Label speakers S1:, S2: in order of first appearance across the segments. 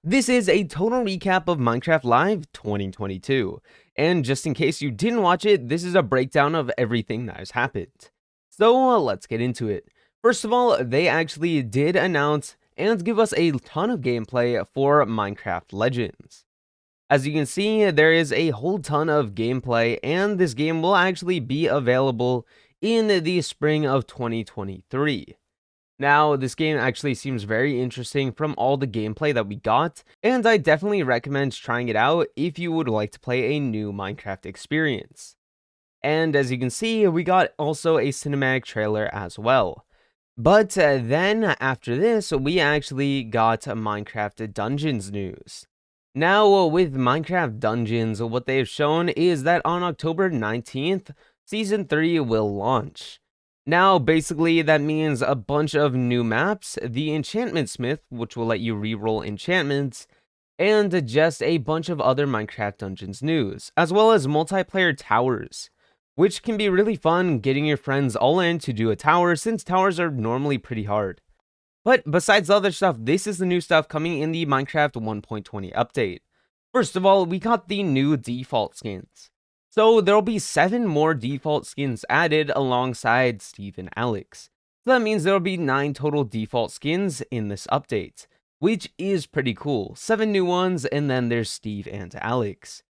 S1: This is a total recap of Minecraft Live 2022, and just in case you didn't watch it, this is a breakdown of everything that has happened. So let's get into it. First of all, they actually did announce and give us a ton of gameplay for Minecraft Legends. As you can see, there is a whole ton of gameplay, and this game will actually be available in the spring of 2023. Now, this game actually seems very interesting from all the gameplay that we got, and I definitely recommend trying it out if you would like to play a new Minecraft experience. And as you can see, we got also a cinematic trailer as well. But then after this, we actually got Minecraft Dungeons news. Now, with Minecraft Dungeons, what they've shown is that on October 19th, Season 3 will launch. Now, basically, that means a bunch of new maps, the Enchantment Smith, which will let you reroll enchantments, and just a bunch of other Minecraft Dungeons news, as well as multiplayer towers, which can be really fun getting your friends all in to do a tower, since towers are normally pretty hard. But besides the other stuff, this is the new stuff coming in the Minecraft 1.20 update. First of all, we got the new default skins. So there'll be 7 more default skins added alongside Steve and Alex. So that means there'll be 9 total default skins in this update, which is pretty cool. 7 new ones, and then there's Steve and Alex,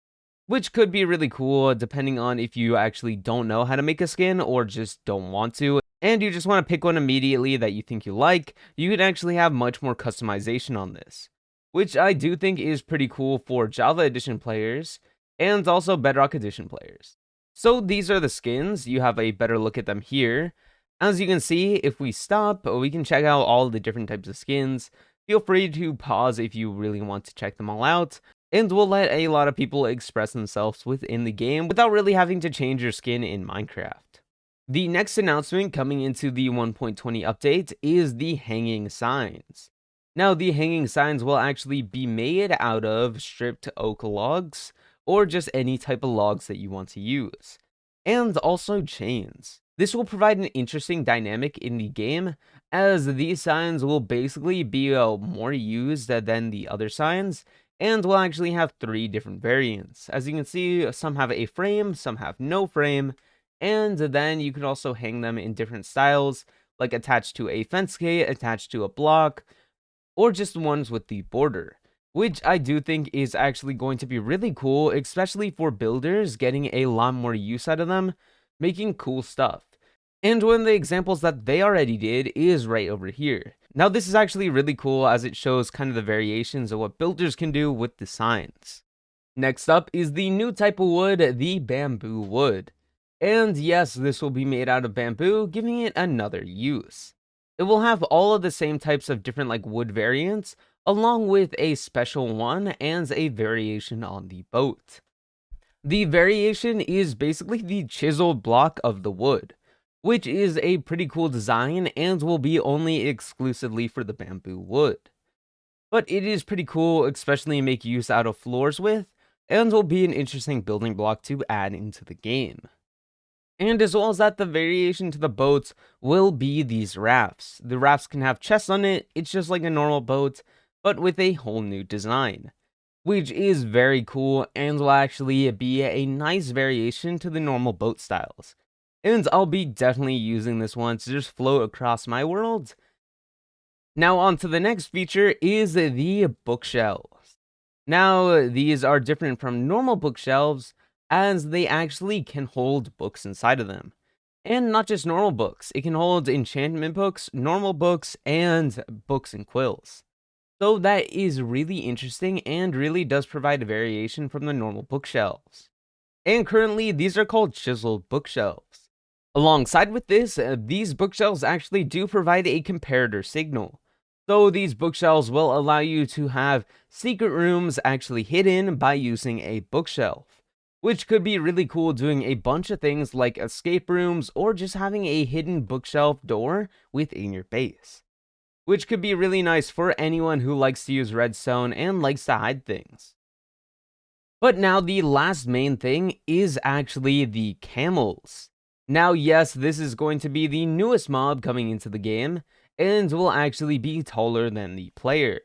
S1: which could be really cool depending on if you actually don't know how to make a skin or just don't want to, and you just want to pick one immediately that you think you like. You can actually have much more customization on this, which I do think is pretty cool for Java Edition players and also Bedrock Edition players. So these are the skins. You have a better look at them here. As you can see, if we stop, we can check out all the different types of skins. Feel free to pause if you really want to check them all out, and we'll let a lot of people express themselves within the game without really having to change your skin in Minecraft. The next announcement coming into the 1.20 update is the hanging signs. Now, the hanging signs will actually be made out of stripped oak logs, or just any type of logs that you want to use, and also chains. This will provide an interesting dynamic in the game, as these signs will basically be more used than the other signs, and we'll actually have 3 different variants. As you can see, some have a frame, some have no frame, and then you can also hang them in different styles, like attached to a fence gate, attached to a block, or just ones with the border, which I do think is actually going to be really cool, especially for builders getting a lot more use out of them, making cool stuff. And one of the examples that they already did is right over here. Now, this is actually really cool as it shows kind of the variations of what builders can do with the signs. Next up is the new type of wood, the bamboo wood. And yes, this will be made out of bamboo, giving it another use. It will have all of the same types of different wood variants, along with a special one and a variation on the boat. The variation is basically the chiseled block of the wood, which is a pretty cool design and will be only exclusively for the bamboo wood. But it is pretty cool, especially make use out of floors with, and will be an interesting building block to add into the game. And as well as that, the variation to the boats will be these rafts. The rafts can have chests on it, it's just like a normal boat, but with a whole new design, which is very cool and will actually be a nice variation to the normal boat styles. And I'll be definitely using this one to just float across my world. Now on to the next feature is the bookshelves. Now these are different from normal bookshelves as they actually can hold books inside of them. And not just normal books, it can hold enchantment books, normal books, and books and quills. So that is really interesting and really does provide a variation from the normal bookshelves. And currently, these are called chiseled bookshelves. Alongside with this, these bookshelves actually do provide a comparator signal. So these bookshelves will allow you to have secret rooms actually hidden by using a bookshelf, which could be really cool doing a bunch of things like escape rooms or just having a hidden bookshelf door within your base, which could be really nice for anyone who likes to use redstone and likes to hide things. But now the last main thing is actually the camels. Now, yes, this is going to be the newest mob coming into the game, and will actually be taller than the player.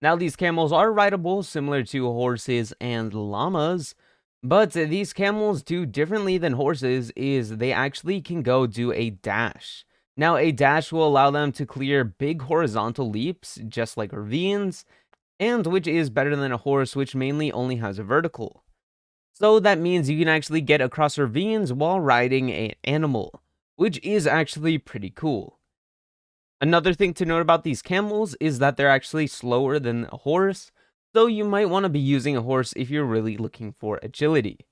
S1: Now, these camels are rideable, similar to horses and llamas, but these camels do differently than horses is they actually can go do a dash. Now, a dash will allow them to clear big horizontal leaps, just like ravines, and which is better than a horse, which mainly only has a vertical. So that means you can actually get across ravines while riding an animal, which is actually pretty cool. Another thing to note about these camels is that they're actually slower than a horse, so you might want to be using a horse if you're really looking for agility.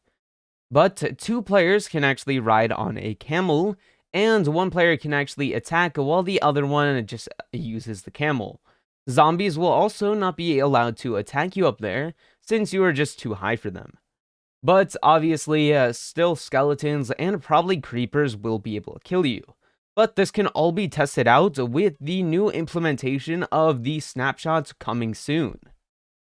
S1: But two players can actually ride on a camel, and one player can actually attack while the other one just uses the camel. Zombies will also not be allowed to attack you up there, since you are just too high for them. But obviously, still skeletons and probably creepers will be able to kill you. But this can all be tested out with the new implementation of the snapshots coming soon.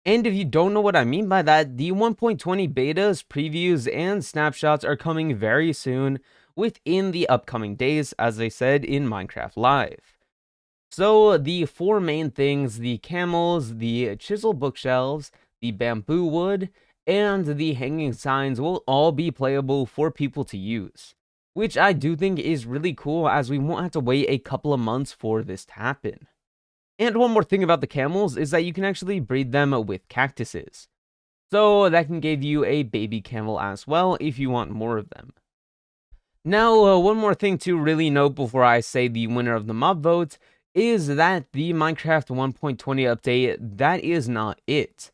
S1: And if you don't know what I mean by that, the 1.20 betas, previews, and snapshots are coming very soon within the upcoming days, as I said in Minecraft Live. So the four main things, the camels, the chisel bookshelves, the bamboo wood, and the hanging signs will all be playable for people to use, which I do think is really cool as we won't have to wait a couple of months for this to happen. And one more thing about the camels is that you can actually breed them with cactuses. So that can give you a baby camel as well if you want more of them. Now, one more thing to really note before I say the winner of the mob vote is that the Minecraft 1.20 update, that is not it.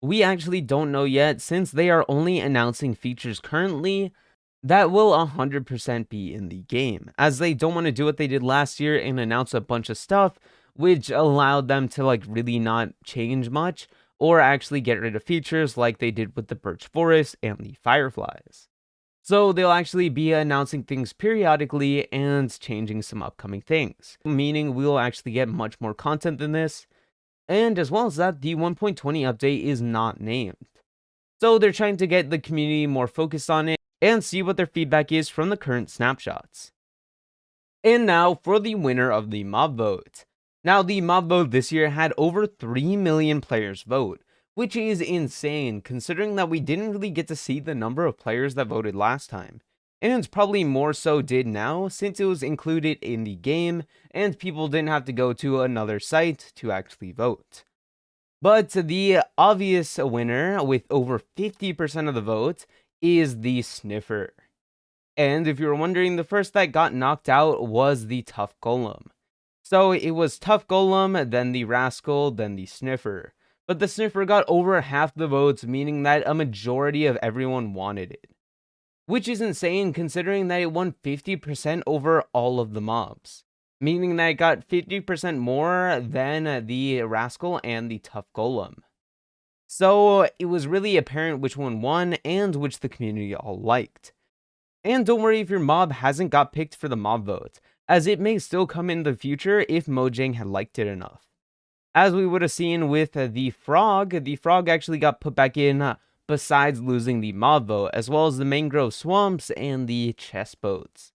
S1: We actually don't know yet since they are only announcing features currently that will 100% be in the game, as they don't want to do what they did last year and announce a bunch of stuff which allowed them to really not change much or actually get rid of features like they did with the birch forest and the fireflies. So they'll actually be announcing things periodically and changing some upcoming things, meaning we'll actually get much more content than this. And as well as that, the 1.20 update is not named. So they're trying to get the community more focused on it and see what their feedback is from the current snapshots. And now for the winner of the mob vote. Now, the mob vote this year had over 3 million players vote, which is insane considering that we didn't really get to see the number of players that voted last time. And probably more so did now since it was included in the game and people didn't have to go to another site to actually vote. But the obvious winner with over 50% of the vote is the Sniffer. And if you were wondering, the first that got knocked out was the Tough Golem. So it was Tough Golem, then the Rascal, then the Sniffer. But the Sniffer got over half the votes, meaning that a majority of everyone wanted it. Which is insane considering that it won 50% over all of the mobs. Meaning that it got 50% more than the Rascal and the Tough Golem. So it was really apparent which one won and which the community all liked. And don't worry if your mob hasn't got picked for the mob vote, as it may still come in the future if Mojang had liked it enough. As we would have seen with the frog actually got put back in besides losing the mob vote, as well as the mangrove swamps and the chest boats,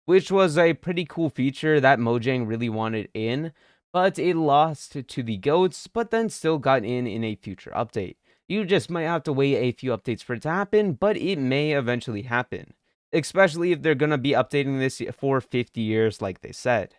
S1: which was a pretty cool feature that Mojang really wanted in, but it lost to the goats, but then still got in a future update. You just might have to wait a few updates for it to happen, but it may eventually happen. Especially if they're going to be updating this for 50 years like they said.